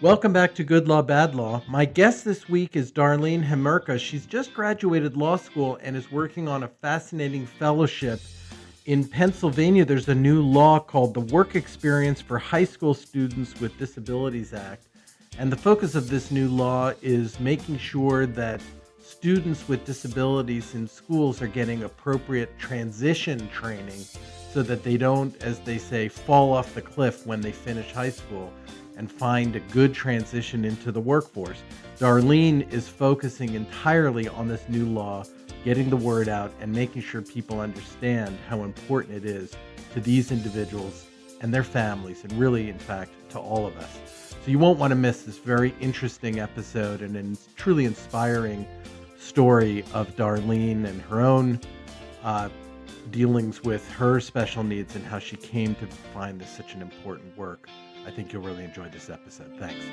Welcome back to Good Law, Bad Law. My guest this week is Darlene Hemerka. She's just graduated law school and is working on a fascinating fellowship. In Pennsylvania, there's a new law called the Work Experience for High School Students with Disabilities Act. And the focus of this new law is making sure that students with disabilities in schools are getting appropriate transition training so that they don't, as they say, fall off the cliff when they finish high school and find a good transition into the workforce. Darlene is focusing entirely on this new law, getting the word out and making sure people understand how important it is to these individuals and their families, and really, in fact, to all of us. So you won't want to miss this very interesting episode and a truly inspiring story of Darlene and her own dealings with her special needs and how she came to find this such an important work. I think you'll really enjoy this episode. Thanks.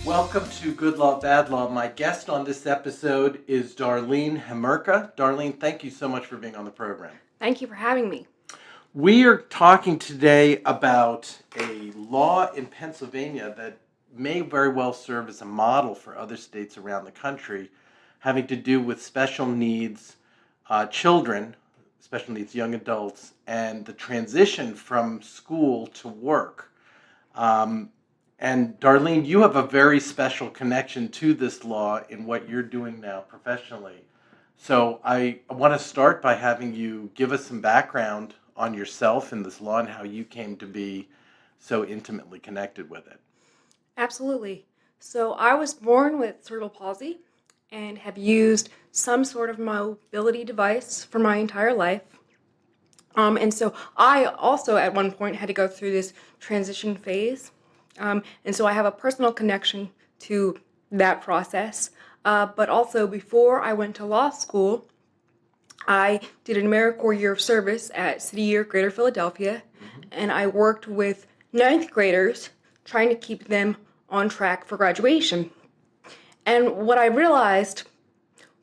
Welcome to Good Law, Bad Law. My guest on this episode is Dalene Hemerka. Darlene, thank you so much for being on the program. Thank you for having me. We are talking today about a law in Pennsylvania that may very well serve as a model for other states around the country, having to do with special needs children, special needs young adults, and the transition from school to work. And Darlene, you have a very special connection to this law in what you're doing now professionally. So I want to start by having you give us some background on yourself and this law and how you came to be so intimately connected with it. Absolutely. So I was born with cerebral palsy and have used some sort of mobility device for my entire life. And so I also at one point had to go through this transition phase. And so I have a personal connection to that process. But also before I went to law school, I did an AmeriCorps year of service at City Year Greater Philadelphia, and I worked with ninth graders trying to keep them on track for graduation. And what I realized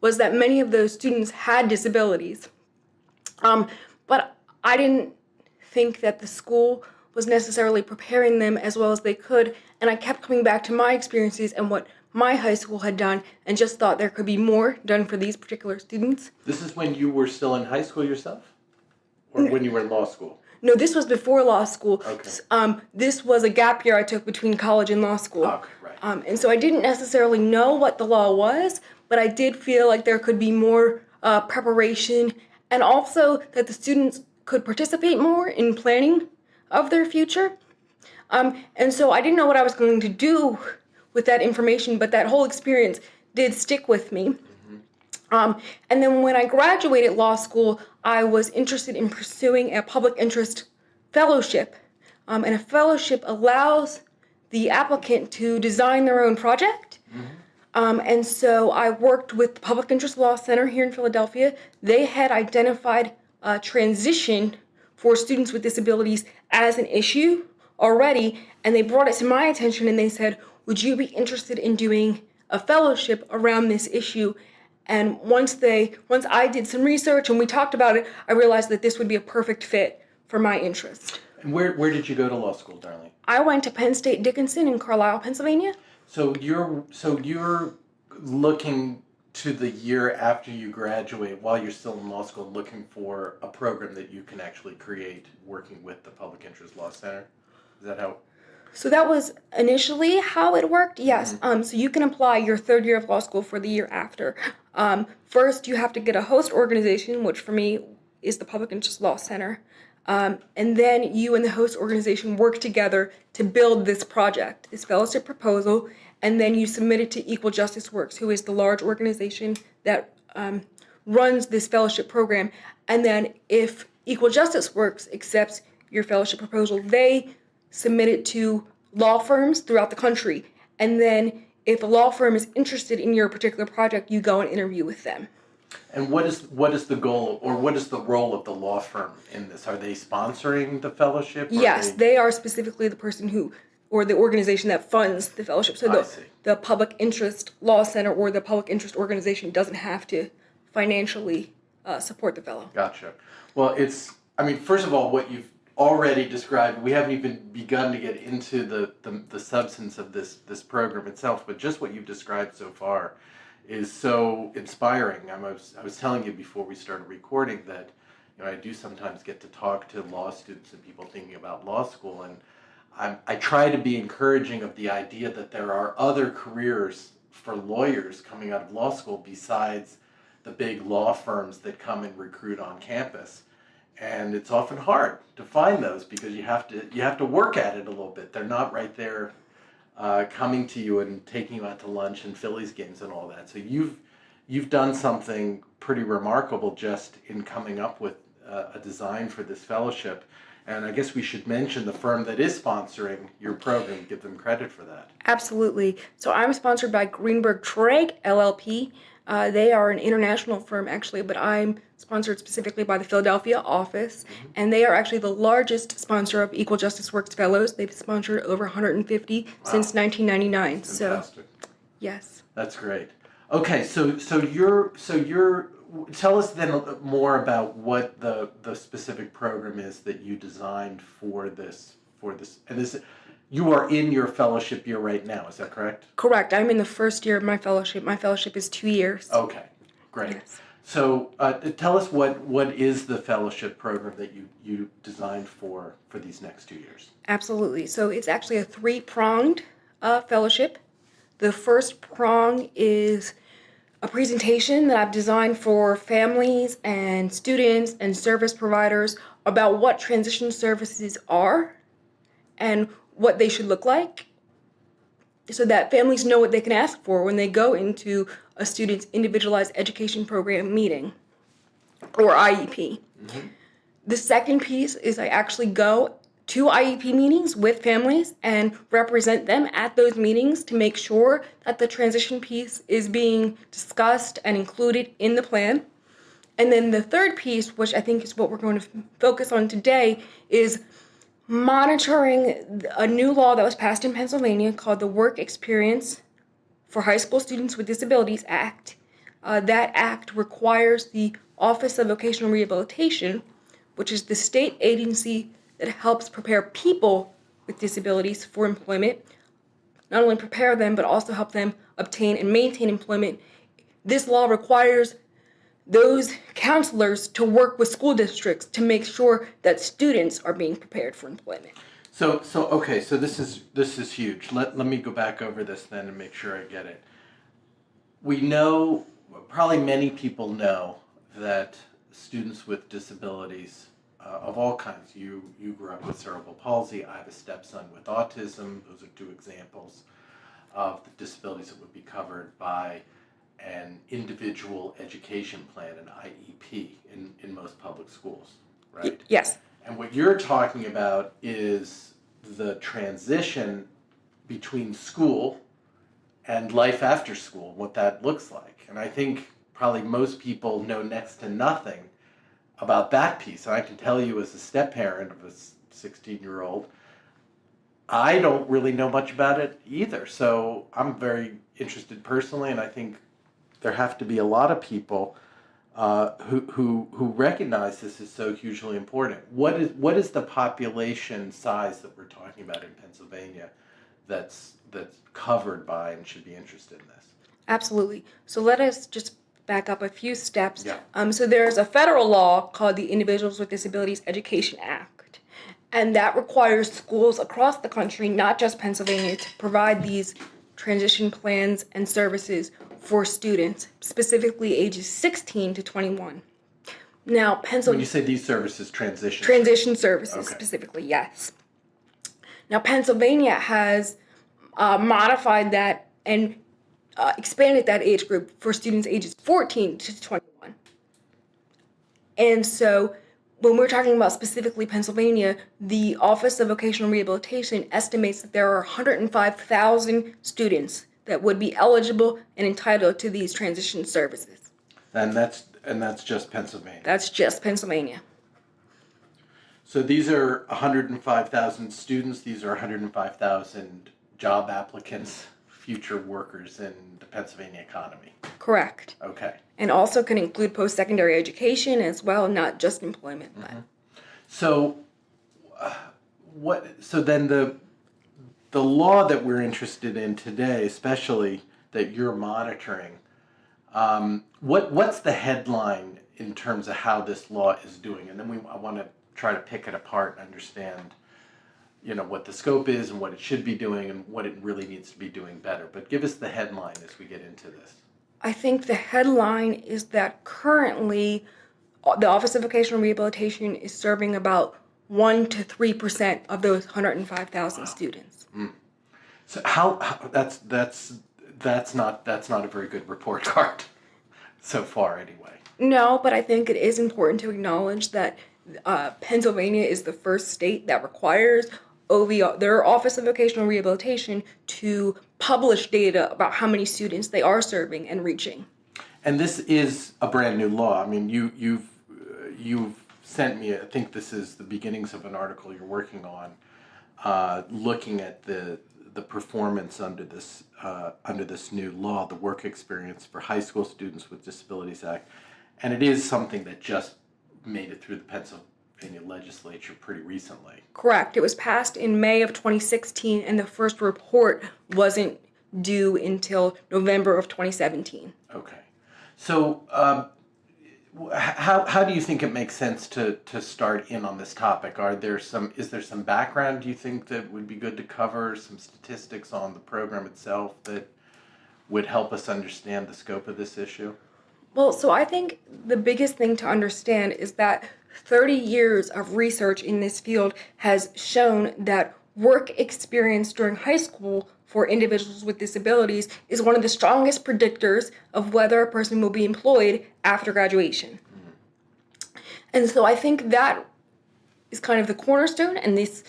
was that many of those students had disabilities. But I didn't think that the school was necessarily preparing them as well as they could, and I kept coming back to my experiences and what my high school had done and just thought there could be more done for these particular students. This is when you were still in high school yourself? Or when you were in law school? No, this was before law school. Okay. This was a gap year I took between college and law school. Okay, right. And so I didn't necessarily know what the law was, but I did feel like there could be more preparation and also that the students could participate more in planning of their future. And so I didn't know what I was going to do with that information, but that whole experience did stick with me. And then when I graduated law school, I was interested in pursuing a public interest fellowship. And a fellowship allows the applicant to design their own project. And so I worked with the Public Interest Law Center here in Philadelphia. They had identified transition for students with disabilities as an issue already, and they brought it to my attention and they said, would you be interested in doing a fellowship around this issue? And once I did some research and we talked about it, I realized that this would be a perfect fit for my interest. And where did you go to law school, Darlene? I went to Penn State Dickinson in Carlisle, Pennsylvania. So you're looking to the year after you graduate, while you're still in law school, looking for a program that you can actually create working with the Public Interest Law Center? Is that how? So that was initially how it worked, yes. So you can apply your third year of law school for the year after. First, you have to get a host organization, which for me is the Public Interest Law Center. And then you and the host organization work together to build this project, this fellowship proposal, and then you submit it to Equal Justice Works, who is the large organization that runs this fellowship program. And then if Equal Justice Works accepts your fellowship proposal, they submit it to law firms throughout the country. And then if a law firm is interested in your particular project, you go and interview with them. And what is the goal, or what is the role of the law firm in this? Are they sponsoring the fellowship? Yes, they are specifically the person who or the organization that funds the fellowship. So I see. the public interest law center or the public interest organization doesn't have to financially support the fellow. Gotcha. Well, first of all, what you've already described, we haven't even begun to get into the substance of this program itself, but just what you've described so far is so inspiring. I was telling you before we started recording that I do sometimes get to talk to law students and people thinking about law school, and I try to be encouraging of the idea that there are other careers for lawyers coming out of law school besides the big law firms that come and recruit on campus. And it's often hard to find those because you have to work at it a little bit. They're not right there coming to you and taking you out to lunch and Phillies games and all that. So you've done something pretty remarkable just in coming up with a design for this fellowship. And I guess we should mention the firm that is sponsoring your program, give them credit for that. Absolutely. So I'm sponsored by Greenberg Treyg, LLP. They are an international firm, actually, but I'm sponsored specifically by the Philadelphia office, and they are actually the largest sponsor of Equal Justice Works Fellows. They've sponsored over 150 since 1999. Fantastic. So, yes. That's great. Okay, so you're tell us then more about what the specific program is that you designed for this, and this. You are in your fellowship year right now, is that correct? Correct. I'm in the first year of my fellowship. My fellowship is 2 years. Okay, great. Yes. So tell us what is the fellowship program that you designed for these next 2 years? Absolutely. So it's actually a 3-pronged fellowship. The first prong is a presentation that I've designed for families and students and service providers about what transition services are and what they should look like, so that families know what they can ask for when they go into a student's individualized education program meeting, or IEP. Mm-hmm. The second piece is I actually go to IEP meetings with families and represent them at those meetings to make sure that the transition piece is being discussed and included in the plan. And then the third piece, which I think is what we're going to focus on today, is monitoring a new law that was passed in Pennsylvania called the Work Experience for High School Students with Disabilities Act. That act requires the Office of Vocational Rehabilitation, which is the state agency that helps prepare people with disabilities for employment, not only prepare them, but also help them obtain and maintain employment. This law requires those counselors to work with school districts to make sure that students are being prepared for employment. So this is huge. Let me go back over this then and make sure I get it. We know, probably many people know, that students with disabilities of all kinds, you grew up with cerebral palsy, I have a stepson with autism, those are 2 examples of the disabilities that would be covered by an individual education plan, an IEP, in most public schools, right? Yes. And what you're talking about is the transition between school and life after school, what that looks like. And I think probably most people know next to nothing about that piece. And I can tell you as a step-parent of a 16-year-old, I don't really know much about it either. So I'm very interested personally, and I think there have to be a lot of people who recognize this is so hugely important. What is the population size that we're talking about in Pennsylvania that's covered by and should be interested in this? Absolutely. So let us just back up a few steps. Yeah. So there's a federal law called the Individuals with Disabilities Education Act, and that requires schools across the country, not just Pennsylvania, to provide these transition plans and services for students, specifically ages 16 to 21. Now, When you say these services, transition services, okay. Specifically, yes. Now, Pennsylvania has modified that and expanded that age group for students ages 14 to 21. And so when we're talking about specifically Pennsylvania, the Office of Vocational Rehabilitation estimates that there are 105,000 students that would be eligible and entitled to these transition services. And that's just Pennsylvania. That's just Pennsylvania. So these are 105,000 students. These are 105,000 job applicants, future workers in the Pennsylvania economy. Correct. Okay. And also can include post-secondary education as well, not just employment. Mm-hmm. So, So then the law that we're interested in today, especially that you're monitoring, what's the headline in terms of how this law is doing? And then I want to try to pick it apart and understand, what the scope is and what it should be doing and what it really needs to be doing better. But give us the headline as we get into this. I think the headline is that currently the Office of Vocational Rehabilitation is serving about 1 to 3% of those 105,000 students. Mm. So how that's not a very good report card so far anyway. No, but I think it is important to acknowledge that Pennsylvania is the first state that requires their Office of Vocational Rehabilitation to publish data about how many students they are serving and reaching. And this is a brand new law. I mean, you've sent me, I think this is the beginnings of an article you're working on, looking at the performance under this new law, the work experience for high school students with Disabilities Act, and it is something that just made it through the Pennsylvania legislature pretty recently. Correct. It was passed in May of 2016, and the first report wasn't due until November of 2017. Okay. So how do you think it makes sense to start in on this topic? Is there some background, do you think, that would be good to cover, some statistics on the program itself that would help us understand the scope of this issue? Well, so I think the biggest thing to understand is that 30 years of research in this field has shown that work experience during high school for individuals with disabilities is one of the strongest predictors of whether a person will be employed after graduation. Mm-hmm. And so I think that is kind of the cornerstone, and this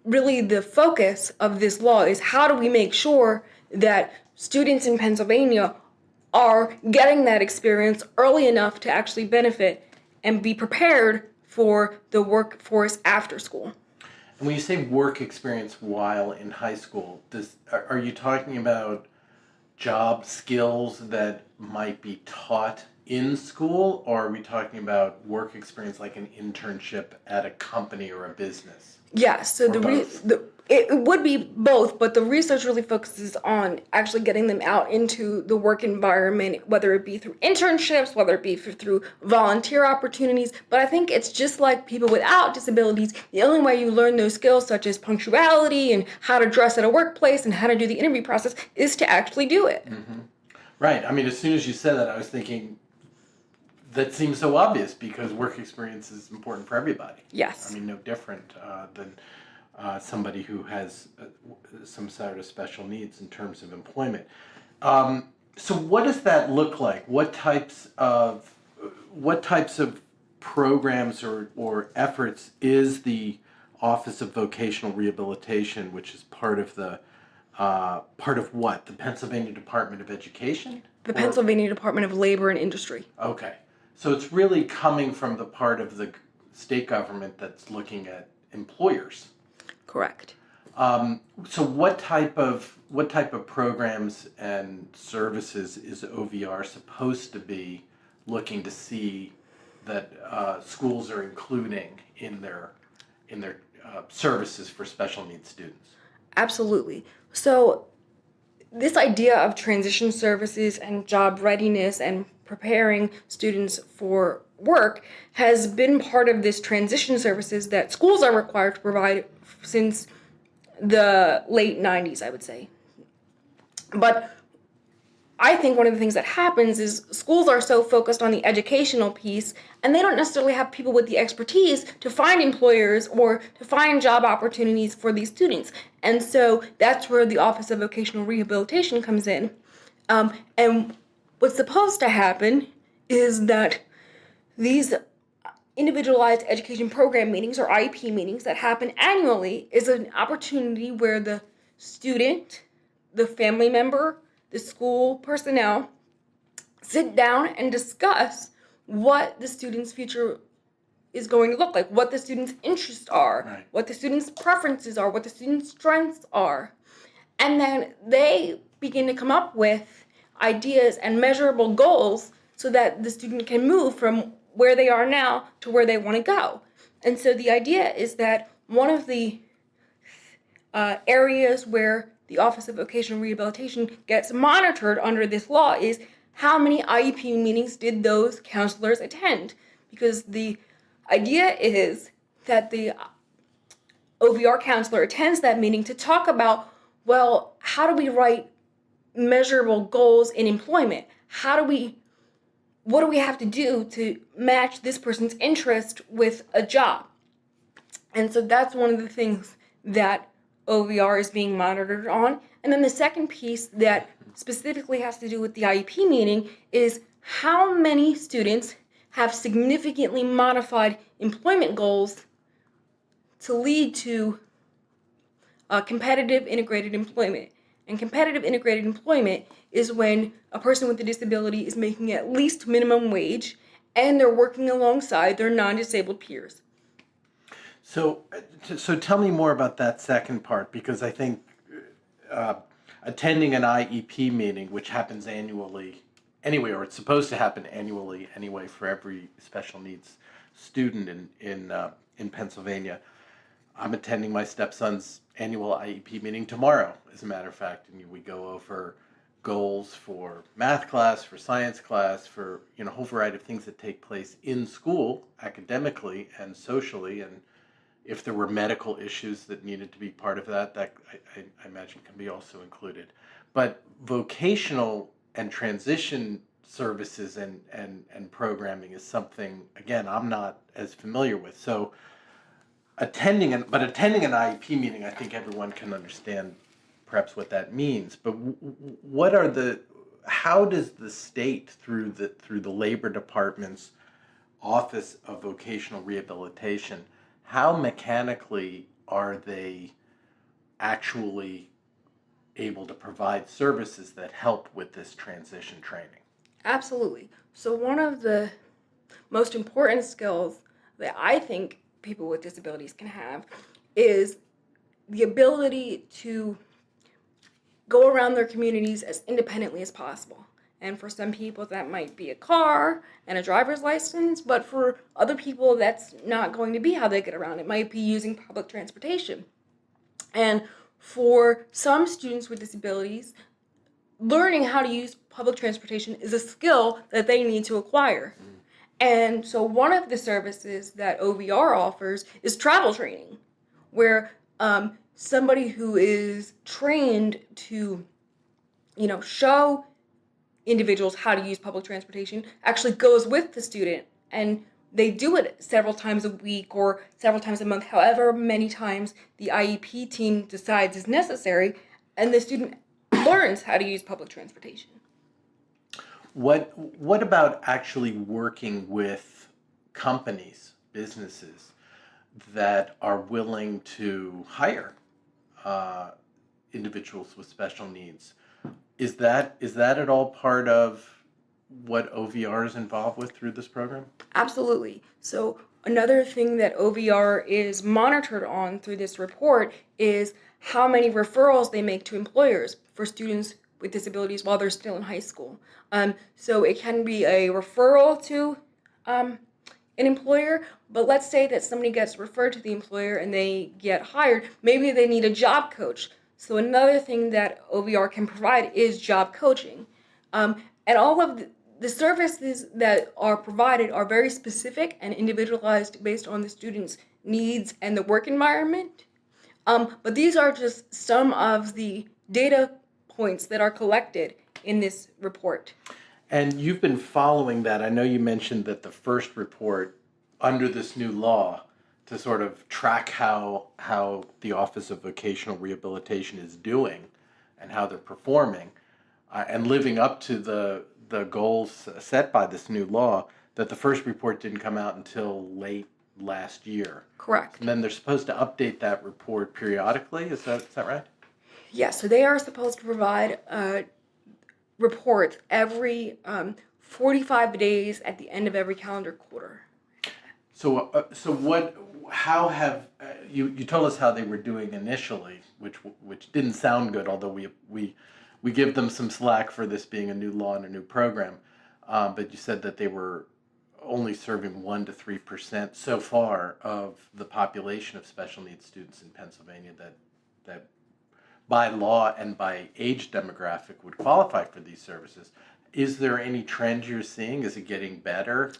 really the focus of this law is how do we make sure that students in Pennsylvania are getting that experience early enough to actually benefit and be prepared for the workforce after school. And when you say work experience while in high school, are you talking about job skills that might be taught in school, or are we talking about work experience like an internship at a company or a business? Yes, so it would be both, but the research really focuses on actually getting them out into the work environment, whether it be through internships, whether it be through volunteer opportunities. But I think it's just like people without disabilities, the only way you learn those skills, such as punctuality and how to dress at a workplace and how to do the interview process, is to actually do it. Mm-hmm. Right. I mean, as soon as you said that, I was thinking, that seems so obvious because work experience is important for everybody. Yes. I mean, no different than somebody who has some sort of special needs in terms of employment. So what does that look like? What types of programs or efforts is the Office of Vocational Rehabilitation, which is part of what? The Pennsylvania Department of Education? The Pennsylvania Department of Labor and Industry. Okay. So it's really coming from the part of the state government that's looking at employers. Correct. So what type of programs and services is OVR supposed to be looking to see that schools are including in their services for special needs students? Absolutely. So this idea of transition services and job readiness and preparing students for work has been part of this transition services that schools are required to provide since the late 90s, I would say. But I think one of the things that happens is schools are so focused on the educational piece, and they don't necessarily have people with the expertise to find employers or to find job opportunities for these students. And so that's where the Office of Vocational Rehabilitation comes in. And what's supposed to happen is that these individualized education program meetings, or IEP meetings, that happen annually is an opportunity where the student, the family member, the school personnel sit down and discuss what the student's future is going to look like, what the students' interests are, Right. what the students' preferences are, what the students' strengths are. And then they begin to come up with ideas and measurable goals so that the student can move from where they are now to where they want to go. And so the idea is that one of the areas where the Office of Vocational Rehabilitation gets monitored under this law is how many IEP meetings did those counselors attend? Because the idea is that the OVR counselor attends that meeting to talk about, well, how do we write measurable goals in employment? What do we have to do to match this person's interest with a job? And so that's one of the things that OVR is being monitored on. And then the second piece that specifically has to do with the IEP meeting is how many students have significantly modified employment goals to lead to competitive integrated employment. And competitive integrated employment is when a person with a disability is making at least minimum wage and they're working alongside their non-disabled peers. So tell me more about that second part, because I think attending an IEP meeting, which happens annually anyway, or it's supposed to happen annually anyway for every special needs student in Pennsylvania. I'm attending my stepson's annual IEP meeting tomorrow, as a matter of fact, and we go over goals for math class, for science class, for a whole variety of things that take place in school, academically and socially, and if there were medical issues that needed to be part of that, I imagine can be also included. But vocational and transition services and programming is something, again, I'm not as familiar with. So attending an IEP meeting, I think everyone can understand perhaps what that means. But how does the state, through the Labor Department's Office of Vocational Rehabilitation, how mechanically are they actually able to provide services that help with this transition training? Absolutely. So one of the most important skills that I think people with disabilities can have is the ability to go around their communities as independently as possible. And for some people, that might be a car and a driver's license, but for other people, that's not going to be how they get around. It might be using public transportation. And for some students with disabilities, learning how to use public transportation is a skill that they need to acquire. And so one of the services that OVR offers is travel training, where somebody who is trained to, show individuals how to use public transportation actually goes with the student, and they do it several times a week or several times a month, however many times the IEP team decides is necessary, and the student learns how to use public transportation. What about actually working with companies, businesses that are willing to hire individuals with special needs? Is that at all part of what OVR is involved with through this program? Absolutely. So another thing that OVR is monitored on through this report is how many referrals they make to employers for students with disabilities while they're still in high school. So it can be a referral to an employer, but let's say that somebody gets referred to the employer and they get hired. Maybe they need a job coach. So another thing that OVR can provide is job coaching. And all of the services that are provided are very specific and individualized based on the student's needs and the work environment. But these are just some of the data points that are collected in this report. And you've been following that. I know you mentioned that the first report under this new law to sort of track how the Office of Vocational Rehabilitation is doing and how they're performing and living up to the goals set by this new law, that the first report didn't come out until late last year. Correct. And then they're supposed to update that report periodically. Is that right? Yes, so they are supposed to provide reports every 45 days at the end of every calendar quarter. So what? How have you told us how they were doing initially, which didn't sound good. Although we give them some slack for this being a new law and a new program, but you said that they were only serving 1 to 3% so far of the population of special needs students in Pennsylvania that by law and by age demographic would qualify for these services. Is there any trend you're seeing? Is it getting better?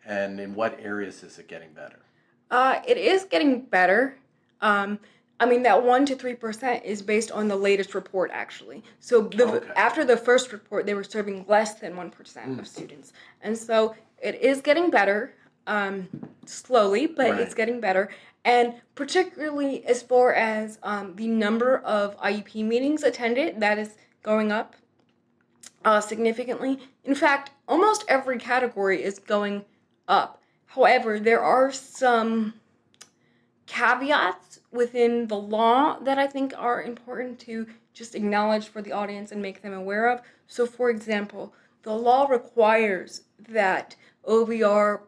And in what areas is it getting better? It is getting better. I mean, that 1 to 3% is based on the latest report, actually. So Okay. after the first report, they were serving less than 1% of students. And so it is getting better, slowly, but Right. it's getting better. And particularly as far as the number of IEP meetings attended, that is going up significantly. In fact, almost every category is going up. However, there are some caveats within the law that I think are important to just acknowledge for the audience and make them aware of. So, for example, the law requires that OVR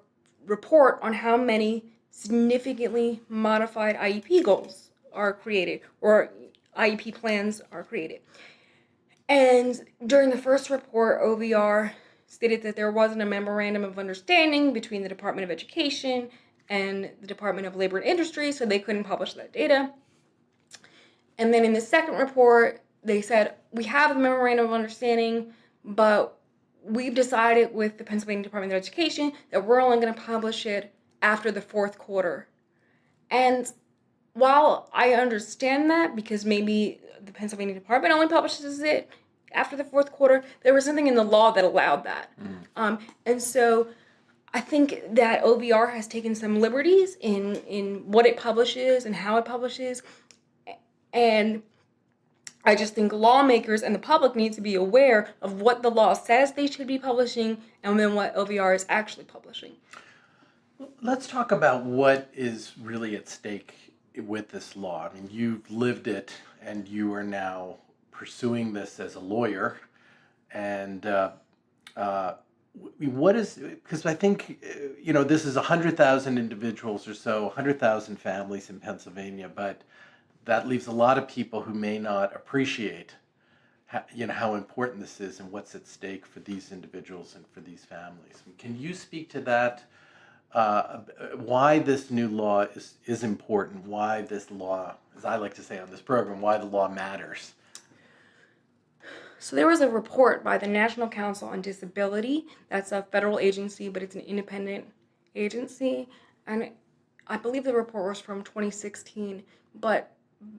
report on how many significantly modified IEP goals are created or IEP plans are created. And during the first report, OVR stated that there wasn't a memorandum of understanding between the Department of Education and the Department of Labor and Industry, so they couldn't publish that data. And then in the second report, they said, we have a memorandum of understanding, but we've decided with the Pennsylvania Department of Education that we're only going to publish it after the fourth quarter. And while I understand that, because maybe the Pennsylvania Department only publishes it after the fourth quarter, there was something in the law that allowed that. And so I think that OVR has taken some liberties in what it publishes and how it publishes. And I just think lawmakers and the public need to be aware of what the law says they should be publishing and then what OVR is actually publishing. Let's talk about what is really at stake with this law. I mean, you've lived it and you are now pursuing this as a lawyer. And what is, because I think, this is 100,000 individuals or so, 100,000 families in Pennsylvania, but that leaves a lot of people who may not appreciate how important this is and what's at stake for these individuals and for these families. Can you speak to that? Why this new law is important, why this law, as I like to say on this program, why the law matters. So there was a report by the National Council on Disability. That's a federal agency, but it's an independent agency. And I believe the report was from 2016. But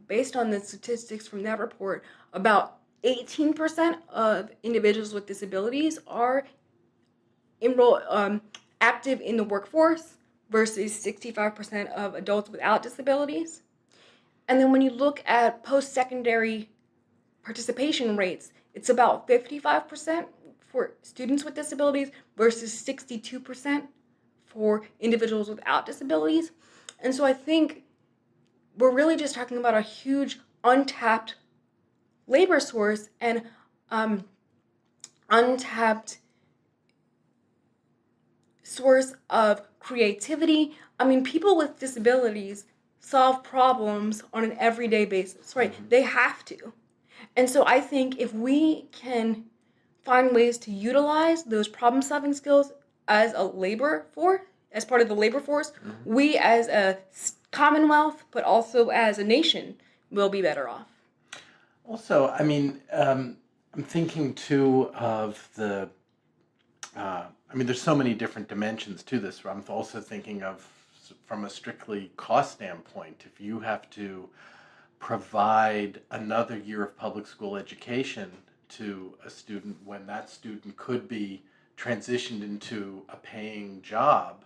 based on the statistics from that report, about 18% of individuals with disabilities are active in the workforce versus 65% of adults without disabilities. And then when you look at post-secondary participation rates, it's about 55% for students with disabilities versus 62% for individuals without disabilities. And so I think we're really just talking about a huge untapped labor source and untapped source of creativity. I mean, people with disabilities solve problems on an everyday basis, right? They have to. And so I think if we can find ways to utilize those problem-solving skills as a labor force, as part of the labor force, we as a commonwealth, but also as a nation, will be better off. Also, I mean, I'm thinking too of the, there's so many different dimensions to this. I'm also thinking of, from a strictly cost standpoint, if you have to provide another year of public school education to a student when that student could be transitioned into a paying job.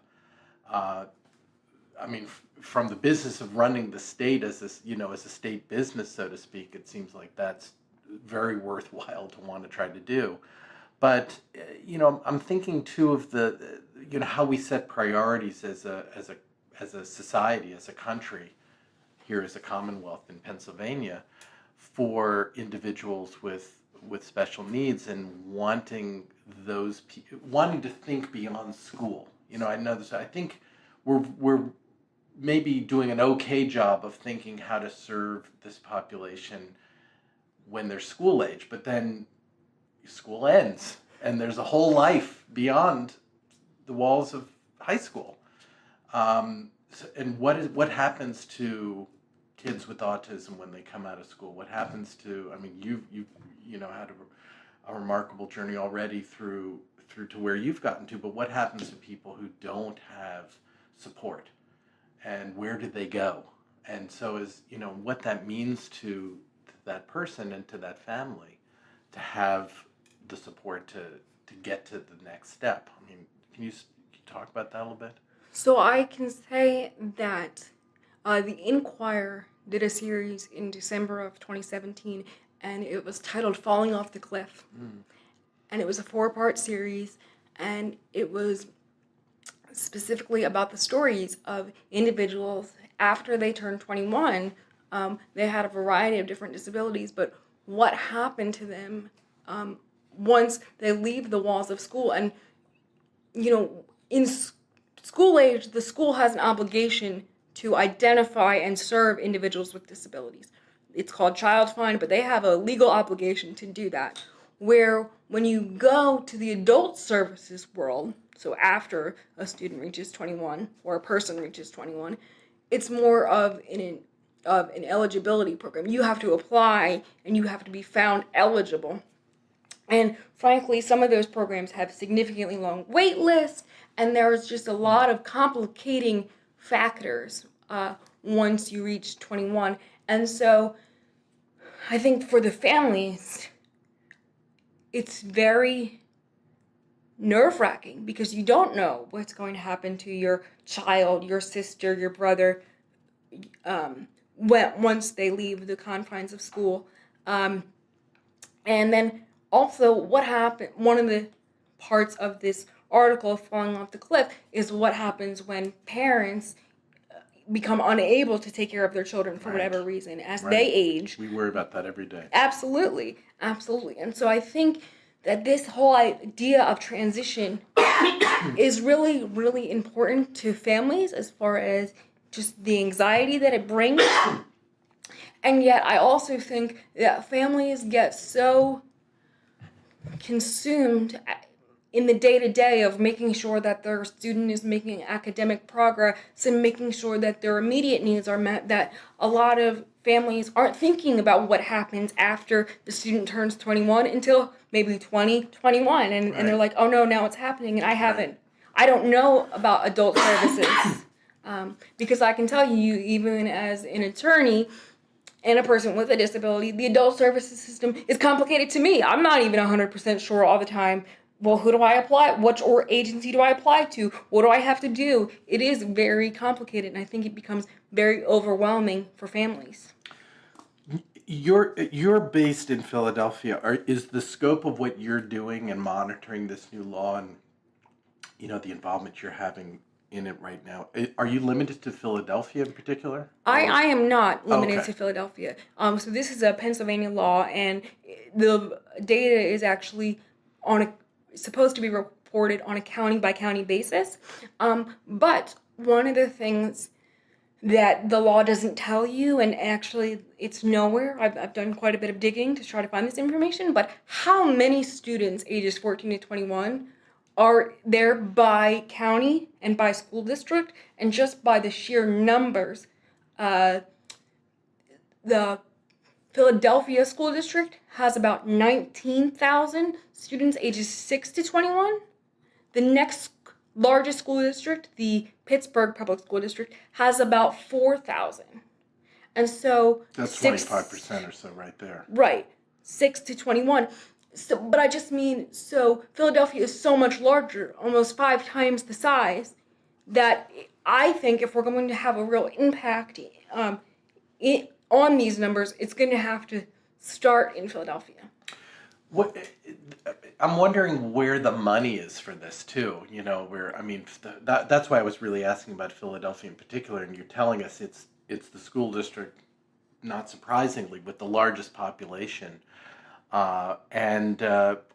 From the business of running the state as a state business, so to speak, it seems like that's very worthwhile to want to try to do. But I'm thinking too of the how we set priorities as a society, as a country, here as a Commonwealth in Pennsylvania, for individuals with special needs and wanting to think beyond school. I know this. I think we're maybe doing an okay job of thinking how to serve this population when they're school age, but then school ends and there's a whole life beyond the walls of high school. And what happens to kids with autism when they come out of school? What happens to, I mean, you know, had a remarkable journey already through to where you've gotten to, but what happens to people who don't have support, and where do they go? And so is, you know, what that means to that person and to that family to have the support to get to the next step. I mean, can you talk about that a little bit? So I can say that the Inquirer did a series in December of 2017, and it was titled Falling Off the Cliff. And it was a 4-part series, and it was specifically about the stories of individuals after they turned 21. They had a variety of different disabilities, but what happened to them once they leave the walls of school. And, you know, in school age, the school has an obligation to identify and serve individuals with disabilities. It's called Child Find, but they have a legal obligation to do that. Where when you go to the adult services world, so after a student reaches 21 or a person reaches 21, it's more of an eligibility program. You have to apply and you have to be found eligible. And frankly, some of those programs have significantly long wait lists, and there's just a lot of complicating factors once you reach 21. And so I think for the families, it's very nerve-wracking because you don't know what's going to happen to your child, your sister, your brother, once they leave the confines of school. And then also what happened, one of the parts of this article, Falling Off the Cliff, is what happens when parents become unable to take care of their children for whatever reason as they age. We worry about that every day. Absolutely. And so I think that this whole idea of transition is really, really important to families as far as just the anxiety that it brings. And yet I also think that families get so consumed in the day-to-day of making sure that their student is making academic progress and making sure that their immediate needs are met, that a lot of families aren't thinking about what happens after the student turns 21 until maybe 2021, and they're like, oh no, now it's happening, and I don't know about adult services. Because I can tell you, even as an attorney and a person with a disability, the adult services system is complicated to me. I'm not even 100% sure all the time. Well, who do I apply? Which agency do I apply to? What do I have to do? It is very complicated, and I think it becomes very overwhelming for families. You're based in Philadelphia. Is the scope of what you're doing and monitoring this new law and, you know, the involvement you're having in it right now, are you limited to Philadelphia in particular? I am not limited to Philadelphia. So this is a Pennsylvania law, and the data is actually supposed to be reported on a county by county basis. But one of the things that the law doesn't tell you, and actually it's nowhere, I've done quite a bit of digging to try to find this information, but how many students ages 14 to 21 are there by county and by school district, and just by the sheer numbers. The Philadelphia School District has about 19,000 students ages 6 to 21. The next largest school district, the Pittsburgh Public School District, has about 4,000. And so that's 25% or so right there. Right, 6 to 21. So, but I just mean, so Philadelphia is so much larger, almost 5 times the size, that I think if we're going to have a real impact on these numbers, it's going to have to start in Philadelphia. I'm wondering where the money is for this too. You know, that's why I was really asking about Philadelphia in particular. And you're telling us it's the school district, not surprisingly, with the largest population. and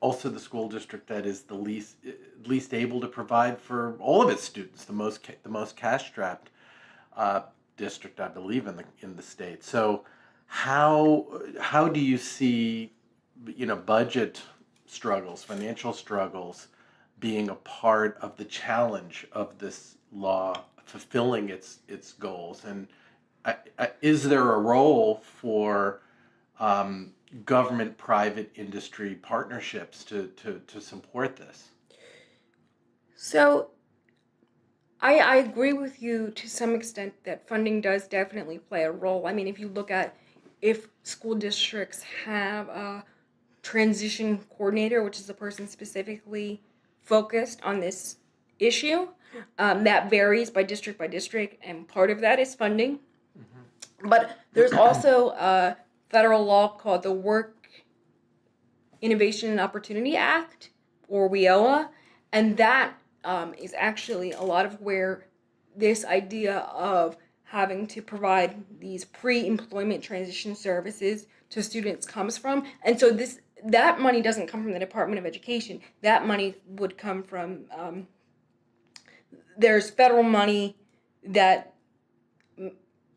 also the school district that is the least able to provide for all of its students, the most cash-strapped uh, district, I believe, in the state. So, how do you see, budget struggles, financial struggles, being a part of the challenge of this law fulfilling its goals? And is there a role for um, government private industry partnerships to support this? So I agree with you to some extent that funding does definitely play a role. I mean, if you look at if school districts have a transition coordinator, which is a person specifically focused on this issue, that varies by district, and part of that is funding. But there's also a federal law called the Work Innovation and Opportunity Act, or WIOA, and that is actually a lot of where this idea of having to provide these pre-employment transition services to students comes from. And so that money doesn't come from the Department of Education. That money would come from there's federal money that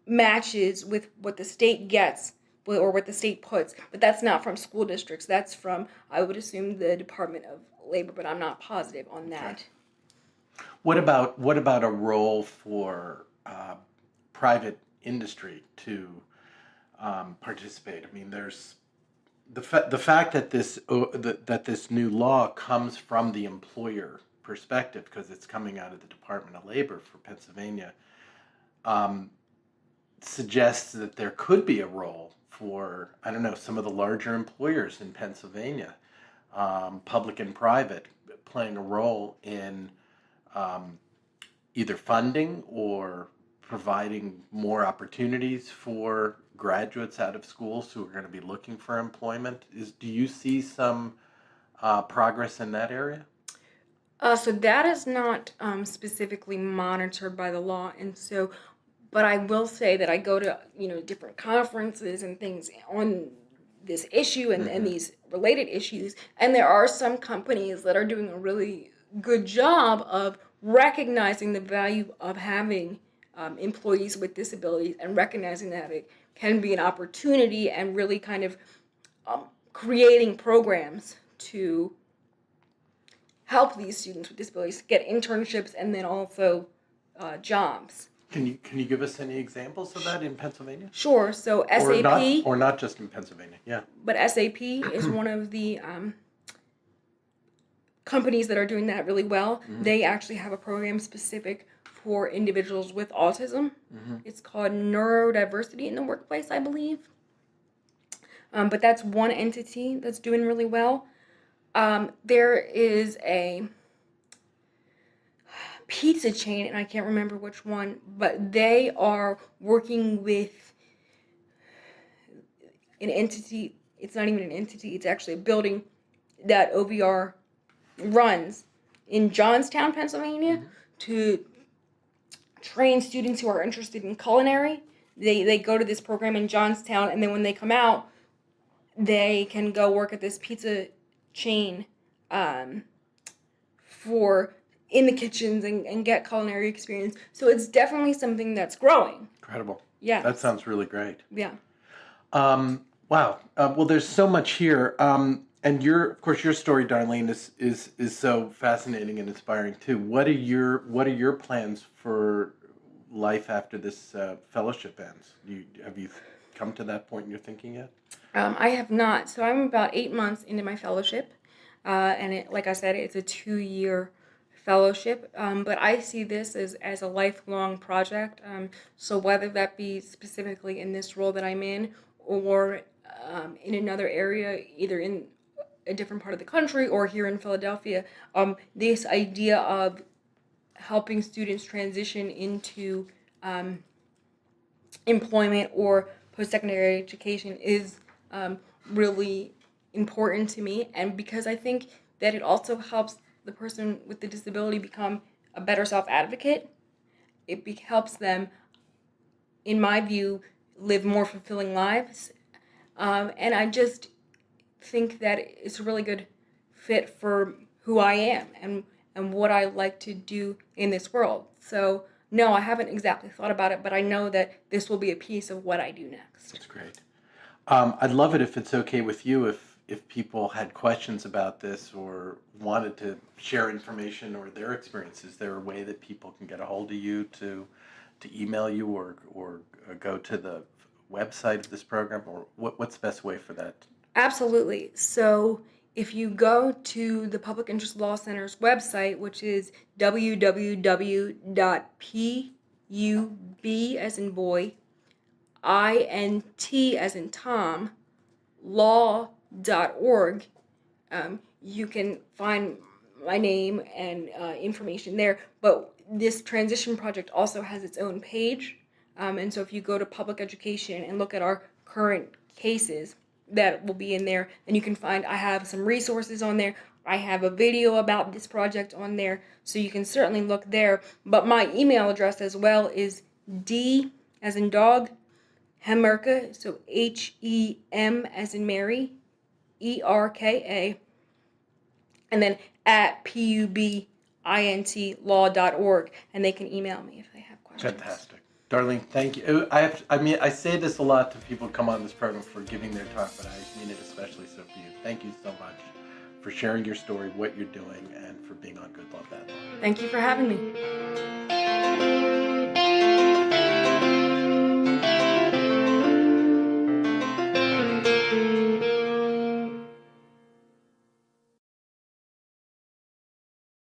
matches with what the state gets or what the state puts, but that's not from school districts. That's from, I would assume, the Department of Labor, but I'm not positive on that. Okay. What about a role for private industry to participate? I mean, there's the fact that this new law comes from the employer perspective, because it's coming out of the Department of Labor for Pennsylvania, suggests that there could be a role for, I don't know, some of the larger employers in Pennsylvania, public and private, playing a role in either funding or providing more opportunities for graduates out of schools who are going to be looking for employment. Do you see some progress in that area? So that is not specifically monitored by the law, and so, but I will say that I go to different conferences and things on this issue and these related issues, and there are some companies that are doing a really good job of recognizing the value of having employees with disabilities and recognizing that it can be an opportunity and really kind of creating programs to help these students with disabilities get internships and then also jobs. Can you give us any examples of that in Pennsylvania? Sure. So SAP, or not just in Pennsylvania, yeah. but SAP is one of the companies that are doing that really well. They actually have a program specific for individuals with autism. It's called Neurodiversity in the Workplace, I believe. But that's one entity that's doing really well. There is a pizza chain, and I can't remember which one, but they are working with an entity. It's not even an entity, it's actually a building that OVR runs in Johnstown, Pennsylvania, to train students who are interested in culinary. They go to this program in Johnstown, and then when they come out, they can go work at this pizza chain for in the kitchens and get culinary experience. So it's definitely something that's growing. Incredible. Yeah. That sounds really great. Yeah. Wow. Well, there's so much here. And of course, your story, Darlene, is so fascinating and inspiring too. What are your plans for life after this fellowship ends? Have you come to that point in your thinking yet? I have not. So I'm about 8 months into my fellowship, and like I said, it's a 2-year fellowship. But I see this as a lifelong project. So whether that be specifically in this role that I'm in, or in another area, either in a different part of the country or here in Philadelphia, this idea of helping students transition into employment or post-secondary education is really important to me, and because I think that it also helps the person with the disability become a better self-advocate. It helps them, in my view, live more fulfilling lives, and I just think that it's a really good fit for who I am and what I like to do in this world. So no, I haven't exactly thought about it, but I know that this will be a piece of what I do next. That's great. I'd love it if it's okay with you if people had questions about this or wanted to share information or their experience. Is there a way that people can get a hold of you to email you or go to the website of this program, or what's the best way for that? Absolutely. So if you go to the Public Interest Law Center's website, which is www.pub as in boy, INT as in Tom, law.org, you can find my name and information there. But this transition project also has its own page. And so if you go to public education and look at our current cases, that will be in there. And you can find, I have some resources on there. I have a video about this project on there. So you can certainly look there. But my email address as well is D as in dog, Hemerka, so HEM as in Mary, ERKA, and then at PUBINTlaw.org, and they can email me if they have questions. Fantastic. Darlene, thank you. I say this a lot to people who come on this program for giving their talk, but I mean it especially so for you. Thank you so much for sharing your story, what you're doing, and for being on Good Law, Bad Law. Thank you for having me.